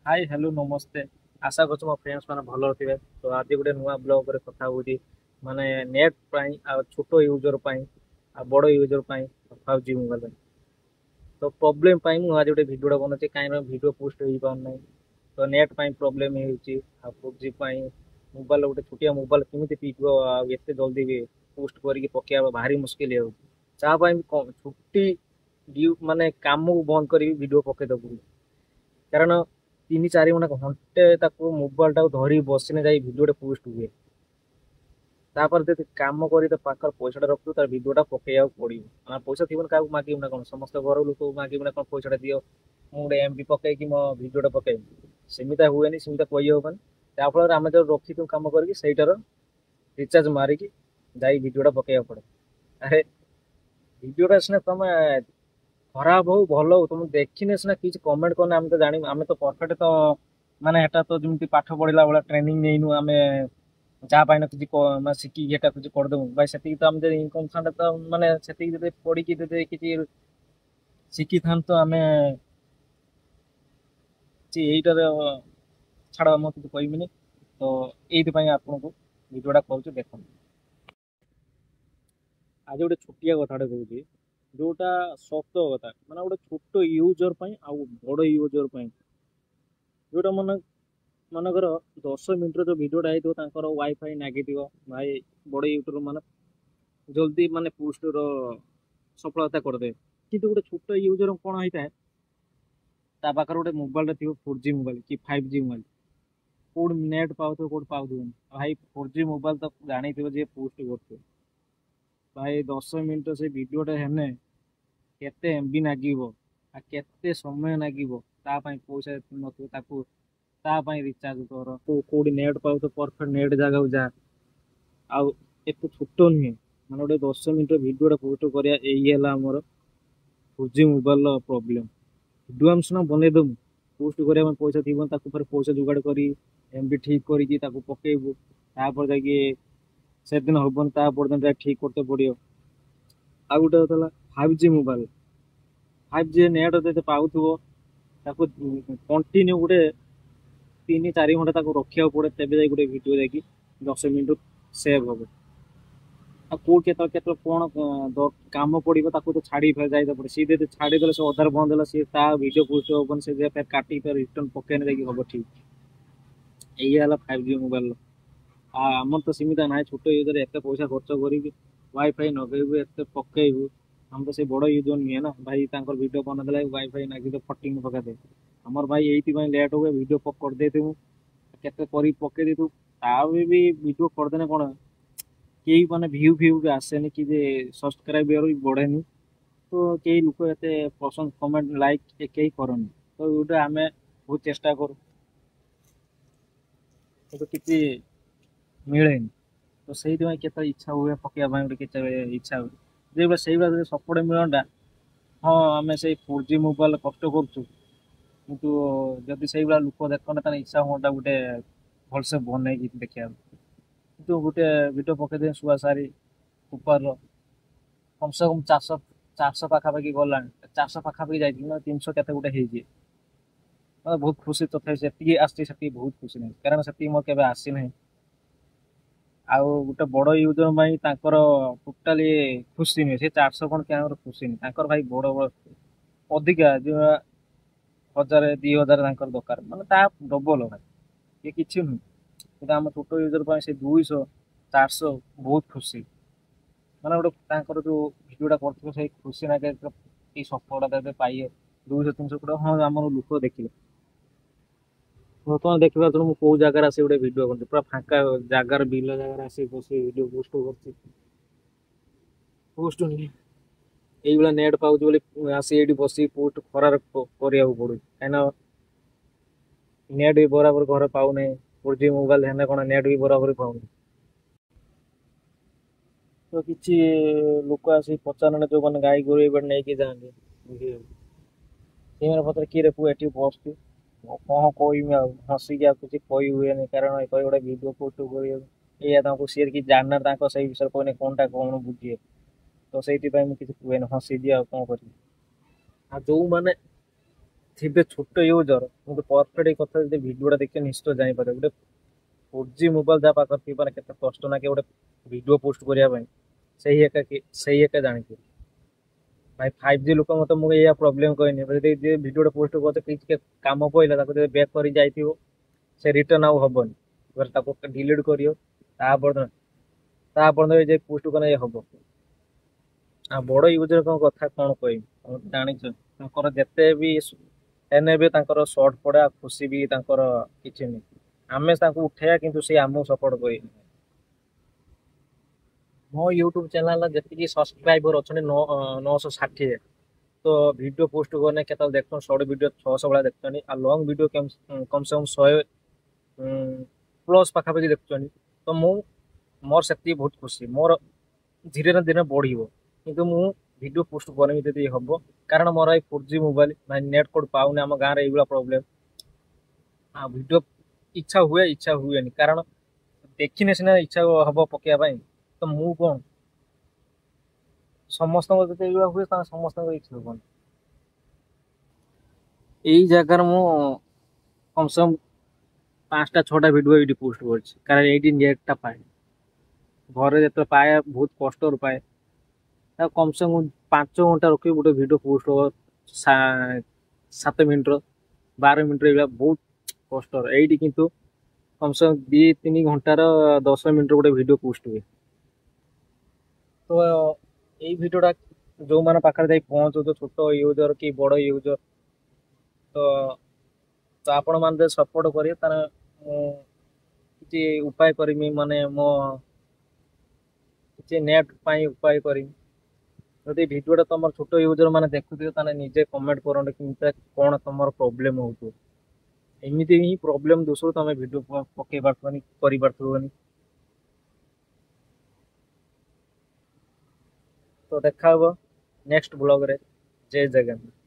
Hi hello नमस्ते। आशा करछु मो friends माने भलो थिबे। तो आज गोटे नुआ ब्लॉग रे कथा होती माने नेट पाई आ छोटो यूजर पाई आ बड़ो यूजर पाई 5G मोबाइल। तो प्रॉब्लम पाई मु आज गोटे वीडियो बनौछि काई न वीडियो पोस्ट होई पान नै। तो नेट पाई प्रॉब्लम हेउछि आ 4G पाई मोबाइल गोटे छोटिया मोबाइल केमिति पीको आ एते जल्दी भी पोस्ट करिके पकेया भारी मुश्किल हे। चा पाई छुट्टी माने काम को बंद करी वीडियो पके दबु कारण 3-4 घंटे ताको मोबाइल टाକୁ ଧରି ବସିने ଯାଇ ଭିଡିଓଟେ ପୋଷ୍ଟ ହୁଏ। ତାପରେ ଯଦି କାମ କରି ତ ପାଖରେ ପଇସାଟା ରଖିବୁ ତାର ଭିଡିଓଟା ପକେଇବାକୁ ପଡିବ। ନା ପଇସା ଥିବ ନା କାହାକୁ ମାଗିବୁ ନା କଣ? ସମସ୍ତେ ଘର ଲୋକକୁ ମାଗିବୁ ନା କଣ ପଇସାଟା ଦିଅ ମୁଁ ଗୋଟେ ଏମବି ପକେଇକି ମୋ ଭିଡିଓଟା ପକେଇବି। ସେମିତି ହୁଏନି, ସେମିତି କହିହବନି। ଯାହାଫଳରେ ଆମେ ଯୋଉ ରଖିଥିବୁ କାମ କରିକି ସେଇଟାର ରିଚାର୍ଜ ମାରିକି ଯାଇ ଭିଡିଓଟା ପକେଇବାକୁ ପଡେ। ଆରେ ଭିଡିଓଟା ସିନା ତମେ ଖରାପ ହଉ ଭଲ ହଉ ତମେ ଦେଖିନେ ସିନା କିଛି କମେଣ୍ଟ କନେ ଆମେ ତ ଜାଣିବୁ। ଆମେ ତ ପରଫେକ୍ଟ ତ ମାନେ ଏଟା ତ ଯେମିତି ପାଠ ପଢିଲା ଭଳିଆ ଟ୍ରେନିଂ ନେଇନୁ ଆମେ ଯାହା ପାଇନା କିଛି ମାନେ ଶିଖିକି ଏଟା କିଛି କରିଦେବୁ ଭାଇ। ସେତିକି ତ ଆମେ ଯଦି ଇନକମ୍ ଥାନ୍ତା ତ ମାନେ ସେତିକି ଯଦି ପଢିକି ଯଦି କିଛି ଶିଖିଥାନ୍ତୁ ତ ଆମେ ଏଇଟାର ଛାଡ ମୁଁ କିଛି କହିବିନି। ତ ଏଇଥିପାଇଁ ଆପଣଙ୍କୁ ଭିଡିଓଟା କହୁଛି ଦେଖନ୍ତୁ। ଆଜି ଗୋଟେ ଛୋଟିଆ କଥାଟେ କହୁଛି ଯୋଉଟା ସତ କଥା ମାନେ ଗୋଟେ ଛୋଟ ୟୁଜର ପାଇଁ ଆଉ ବଡ ୟୁଜର ପାଇଁ ଯୋଉଟା ମନେକର 10 ମିନିଟର ଯୋଉ ଭିଡିଓଟା ହେଇଥିବ ତାଙ୍କର ୱାଇଫାଇ ନାଗିଥିବ ଭାଇ ବଡ ୟୁଟ୍ୟୁବର ମାନେ ଜଲ୍ଦି ମାନେ ପୋଷ୍ଟର ସଫଳତା କରିଦେବେ। କିନ୍ତୁ ଗୋଟେ ଛୋଟ ୟୁଜର କଣ ହେଇଥାଏ ତା ପାଖରେ ଗୋଟେ ମୋବାଇଲଟେ ଥିବ 4G ମୋବାଇଲ କି 5G ମୋବାଇଲ କୋଉଠି ନେଟ୍ ପାଉଥିବ କୋଉଠି ପାଉଥିବନି। ଭାଇ 4G ମୋବାଇଲ ତ ଜାଣିଥିବ ଯିଏ ପୋଷ୍ଟ କରୁଥିବ ଭାଇ 10 ମିନିଟ ସେ ଭିଡିଓଟା ହେନେ କେତେ ଏମବି ନାଗିବ ଆଉ କେତେ ସମୟ ନାଗିବ। ତା ପାଇଁ ପଇସା ନଥିବ ତାକୁ ତା ପାଇଁ ରିଚାର୍ଜ କର ତୁ କୋଉଠି ନେଟ୍ ପାଉଥିବ ପରଫେକ୍ଟ ନେଟ୍ ଜାଗାକୁ ଯା। ଆଉ ଏତେ ଛୋଟ ନୁହେଁ ମାନେ ଗୋଟେ 10 ମିନିଟର ଭିଡିଓଟା ପୋଷ୍ଟ କରିବା ଏଇ ହେଲା ଆମର 4G ମୋବାଇଲର ପ୍ରୋବ୍ଲେମ। ଭିଡିଓ ଆମେ ସିନା ବନେଇଦବୁ ପୋଷ୍ଟ କରିବା ପାଇଁ ପଇସା ଥିବ ତାକୁ ଫେରେ ପଇସା ଯୋଗାଡ଼ କରି ଏମବି ଠିକ କରିକି ତାକୁ ପକେଇବୁ ତାପରେ ଯାଇକି ସେଦିନ ହବନି ତା ପରଦିନ ଯାଇ ଠିକ କରତେ ପଡିବ। ଆଉ ଗୋଟେ କଥା ହେଲା 5G ମୋବାଇଲ 5G ନେଟ୍ ଯଦି ପାଉଥିବ ତାକୁ କଣ୍ଟିନ୍ୟୁ ଗୋଟେ 3-4 ଘଣ୍ଟା ତାକୁ ରଖିବାକୁ ପଡେ ତେବେ ଯାଇ ଗୋଟେ ଭିଡିଓ ଯାଇକି 10 ମିନିଟ ସେଭ୍ ହବ। ଆଉ କୋଉଠି କେତେବେଳେ କେତେବେଳେ କଣ କାମ ପଡିବ ତାକୁ ତ ଛାଡି ଯାଇତେ ପଡେ। ସିଏ ଯଦି ଛାଡିଦେଲେ ସେ ଅଧାରେ ବନ୍ଦ ହେଲା ସିଏ ତା ଭିଡିଓ ପୋଷ୍ଟ ହବନି ସେ କାଟିକି ରିଟର୍ନ ପକେଇଲେ ଯାଇକି ହବ ଠିକ। ଏଇଆ ହେଲା 5G ମୋବାଇଲ। ଆମର ତ ସେମିତି ନାହିଁ ଛୋଟ ୟୁଜର ଏତେ ପଇସା ଖର୍ଚ୍ଚ କରିକି ୱାଇଫାଇ ନଗେଇବୁ ଏତେ ପକେଇବୁ। ଆମେ ତ ସେଇ ବଡ ୟୁଜର ନୁହେଁ ନା ଭାଇ ତାଙ୍କର ଭିଡିଓ ବନେଇଦେଲେ ୱାଇଫାଇ ନାଗିଦ ଫଟିଙ୍ଗ ପକେଇଦେବେ। ଆମର ଭାଇ ଏଇଥିପାଇଁ ଲେଟ୍ ହୁଏ ଭିଡିଓ କରିଦେଇଥିବୁ କେତେ କରି ପକେଇ ଦେଇଥିବୁ ତାପରେ ବି ଭିଡିଓ କରିଦେଲେ କଣ କେହି ମାନେ ଭିଉ ବି ଆସେନି କି ଯେ ସବସ୍କ୍ରାଇବର ବି ବଢେନି। ତ କେହି ଲୋକ ଏତେ ପସନ୍ଦ କମେଣ୍ଟ ଲାଇକ୍ କେହି କରନି। ତ ଗୋଟେ ଆମେ ବହୁତ ଚେଷ୍ଟା କରୁ କିନ୍ତୁ କିଛି ମିଳେନି। ତ ସେଇଥିପାଇଁ କେତେ ଇଚ୍ଛା ହୁଏ ପକେଇବା ପାଇଁ ଗୋଟେ କେତେ ଇଚ୍ଛା ହୁଏ ଯେଭଳିଆ ସେଇଭଳିଆ ଯଦି ସପୋର୍ଟ ମିଳନ୍ତା। ହଁ ଆମେ ସେଇ 4G ମୋବାଇଲ କଷ୍ଟ କରୁଛୁ କିନ୍ତୁ ଯଦି ସେଇଭଳିଆ ଲୋକ ଦେଖନ୍ତେ ତାହେଲେ ଇଚ୍ଛା ହୁଅନ୍ତା ଗୋଟେ ଭଲସେ ବନେଇକି ଦେଖିବାକୁ। କିନ୍ତୁ ଗୋଟେ ଭିଡିଓ ପକେଇଦେବେ ଶୁଆ ସାରି ଉପରର କମ ସେ କମ 400 ପାଖାପାଖି ଗଲାଣି 400 ପାଖାପାଖି ଯାଇଛି ନା 300 କେତେ ଗୋଟେ ହେଇଛି। ବହୁତ ଖୁସି ତଥାପି ସେତିକି ଆସିଛି ସେତିକି ବହୁତ ଖୁସି ନାହିଁ କାରଣ ସେତିକି ମୋର କେବେ ଆସିନାହିଁ। ଆଉ ଗୋଟେ ବଡ ୟୁଜର ପାଇଁ ତାଙ୍କର ଟୋଟାଲି ଖୁସି ନୁହେଁ ସେ 400 କଣ ଆମର ଖୁସି ନୁହେଁ ତାଙ୍କର ଭାଇ ବଡ ବଡ ଅଧିକା ଯୋଉ 1000-2000 ତାଙ୍କର ଦରକାର ମାନେ ତା ଡବଲ ଭାଇ ଇଏ କିଛି ନୁହେଁ। କିନ୍ତୁ ଆମ ଛୋଟ ୟୁଜର ପାଇଁ ସେ 200-400 ବହୁତ ଖୁସି। ମାନେ ଗୋଟେ ତାଙ୍କର ଯୋଉ ଭିଡିଓଟା କରୁଥିବ ସେଇ ଖୁସି ଲାଗେ ଏଇ ସଫଳତା ଦେବେ ପାଇଏ 200-300 କୋଟି ହଁ ଆମର ଲୋକ ଦେଖିଲେ। ବର୍ତ୍ତମାନ ଦେଖିପାରୁଥିବ ମୁଁ କୋଉ ଜାଗାରେ ଆସି ଗୋଟେ ଭିଡିଓ କରୁଛି ପୁରା ଫାଙ୍କା ଜାଗାର ବିଲ ଜାଗାରେ ଆସି ବସି ଭିଡିଓ ପୋଷ୍ଟ କରୁଛି। ପୋଷ୍ଟ ନୁହେଁ ଏଇଭଳିଆ ନେଟ୍ ପାଉଛି ବୋଲି ଆସି ଏଇଠି ବସି ପୋଷ୍ଟ ଖରାରେ କରିବାକୁ ପଡୁଛି କାହିଁକିନା ନେଟ୍ ବି ବରାବର ଘରେ ପାଉନାହିଁ। 4G ମୋବାଇଲ ହେଲେ କଣ ନେଟ୍ ବି ବରାବର ପାଉନି। ତ କିଛି ଲୋକ ଆସି ପଚାରଣେ ଯୋଉମାନେ ଗାଈ ଗୋରୁ ଏଇପଟେ ନେଇକି ଯାଆନ୍ତି ସେମାନେ ପଚାରେ କିରେ ପୁଅ ଏଠି ବସଛୁ କଣ କହିବି ଆଉ ହସିକି ଆଉ କିଛି କହି ହୁଏନି କାରଣ ଏ ଗୋଟେ ଭିଡିଓ ପୋଷ୍ଟ କରିବାକୁ ଏଇଆ ତାଙ୍କୁ ସିଏ କିଛି ଜାଣିନାହାନ୍ତି ତାଙ୍କ ସେଇ ବିଷୟରେ କହିଲେ କଣଟା କଣ ବୁଝିବେ। ତ ସେଇଥିପାଇଁ ମୁଁ କିଛି କୁହେନି ହସିଦିଏ ଆଉ କଣ କରିବି। ଆଉ ଯୋଉମାନେ ଥିବେ ଛୋଟ ୟୁଜର କିନ୍ତୁ ପରଫେକ୍ଟ ଏଇ କଥା ଯଦି ଭିଡ଼ିଓଟା ଦେଖିବେ ନିଶ୍ଚୟ ଜାଣିପାରିବେ ଗୋଟେ 4G ମୋବାଇଲ ଯାହା ପାଖରେ ଥିବ ମାନେ କେତେ କଷ୍ଟ ନା କି ଗୋଟେ ଭିଡ଼ିଓ ପୋଷ୍ଟ କରିବା ପାଇଁ ସେଇ ଏକା ଜାଣିଥିବେ। ଭାଇ 5G ଲୋକଙ୍କ ତ ମୁଁ ଏଇଆ ପ୍ରୋବ୍ଲେମ କହିନି ଯଦି ଭିଡ଼ିଓଟା ପୋଷ୍ଟ କରୁଛେ କିଛି କାମ ପଇଲା ତାକୁ ଯଦି ବ୍ୟାକ୍ କରି ଯାଇଥିବ ସେ ରିଟର୍ନ ଆଉ ହବନି। ଏবার ତାକୁ ଡିଲିଟ୍ କରିବ ତାପରେ ତାପରେ ଏ ଯେ ପୋଷ୍ଟ କଲେ ହବ। ଆଉ ବଡ଼ ୟୁଜରଙ୍କ କଥା କଣ କହିବି ତମେ ତ ଜାଣିଛ ତାଙ୍କର ଯେତେ ବି ହେନେ ବି ତାଙ୍କର ସର୍ଟ ପଡ଼େ ଆଉ ଖୁସି ବି ତାଙ୍କର କିଛି ନାହିଁ। ଆମେ ତାଙ୍କୁ ଉଠେଇବା କିନ୍ତୁ ସେ ଆମକୁ ସପୋର୍ଟ କରିବେ। ମୋ ୟୁଟ୍ୟୁବ ଚ୍ୟାନେଲ ଯେତିକି ସବସ୍କ୍ରାଇବର ଅଛନ୍ତି 960। ତ ଭିଡ଼ିଓ ପୋଷ୍ଟ କଲେ କେତେବେଳେ ଦେଖୁଛନ୍ତି ସର୍ଟ ଭିଡ଼ିଓ 600 ଭଳିଆ ଦେଖୁଛନ୍ତି ଆଉ ଲଙ୍ଗ ଭିଡ଼ିଓ କମ ସେ କମ 100 ପ୍ଲସ୍ ପାଖାପାଖି ଦେଖୁଛନ୍ତି। ତ ମୋର ସେତିକି ବହୁତ ଖୁସି ମୋର ଧୀରେ ନା ଦିନେ ବଢ଼ିବ କିନ୍ତୁ ମୁଁ ଭିଡ଼ିଓ ପୋଷ୍ଟ କରିବି ଯଦି ହବ କାରଣ ମୋର ଏଇ 4G ମୋବାଇଲ ଭାଇ ନେଟ୍ କୋड ପାଉନି ଆମ ଗାଁରେ ଏଇଭଳିଆ ପ୍ରୋବ୍ଲେମ୍। ଆଉ ଭିଡ଼ିଓ ଇଚ୍ଛା ହୁଏନି କାରଣ ଦେଖିନେ ସିନା ଇଚ୍ଛା ହବ ପକେଇବା ପାଇଁ। ତ ମୁଁ କଣ ସମସ୍ତଙ୍କ ଯଦି ଏଇଭଳିଆ ହୁଏ ତାହେଲେ ସମସ୍ତଙ୍କ ଇଚ୍ଛା ହବନି। ଏଇ ଜାଗାରେ ମୁଁ କମ ସେ କମ 5ଟା 6ଟା ଭିଡ଼ିଓ ଏଇଠି ପୋଷ୍ଟ କରିଛି କାରଣ ଏଇଠି ନେଟ୍ଟା ପାଏ। ଘରେ ଯେତେବେଳେ ପାଏ ବହୁତ କଷ୍ଟରୁ ପାଏ ତା କମ ସେ କମ 5 ଘଣ୍ଟା ରଖିକି ଗୋଟେ ଭିଡ଼ିଓ ପୋଷ୍ଟ ହବ 7 ମିନିଟ୍ର 12 ମିନିଟ୍ର ଏଇଭଳିଆ ବହୁତ କଷ୍ଟର ଏଇଠି କିନ୍ତୁ କମ ସେ କମ 2-3 ଘଣ୍ଟାର 10 ମିନିଟ୍ର ଗୋଟେ ଭିଡ଼ିଓ ପୋଷ୍ଟ ହୁଏ। ତ ଏଇ ଭିଡ଼ିଓଟା ଯୋଉମାନେ ପାଖରେ ଯାଇ ପହଞ୍ଚୁଛ ଛୋଟ ୟୁଜର କି ବଡ଼ ୟୁଜର ତ ତ ଆପଣ ମାନେ ଯଦି ସପୋର୍ଟ କରିବେ ତାହେଲେ ମୁଁ କିଛି ଉପାୟ କରିମି ମାନେ ମୋ କିଛି ନେଟ୍ ପାଇଁ ଉପାୟ କରିମି। ଯଦି ଭିଡ଼ିଓଟା ତମର ଛୋଟ ୟୁଜର ମାନେ ଦେଖୁଥିବେ ତାହେଲେ ନିଜେ କମେଣ୍ଟ କରନ୍ତୁ କେମିତି କଣ ତମର ପ୍ରୋବ୍ଲେମ ହଉଥିବ। ଏମିତି ହିଁ ପ୍ରୋବ୍ଲେମ ଦୋଷରୁ ତମେ ଭିଡ଼ିଓ ପକେଇ ପାରୁଥିବନି କରିପାରୁଥିବନି। ତ ଦେଖା ହବ ନେକ୍ସଟ ବ୍ଲଗରେ। ଜୟ ଜଗନ୍ନାଥ।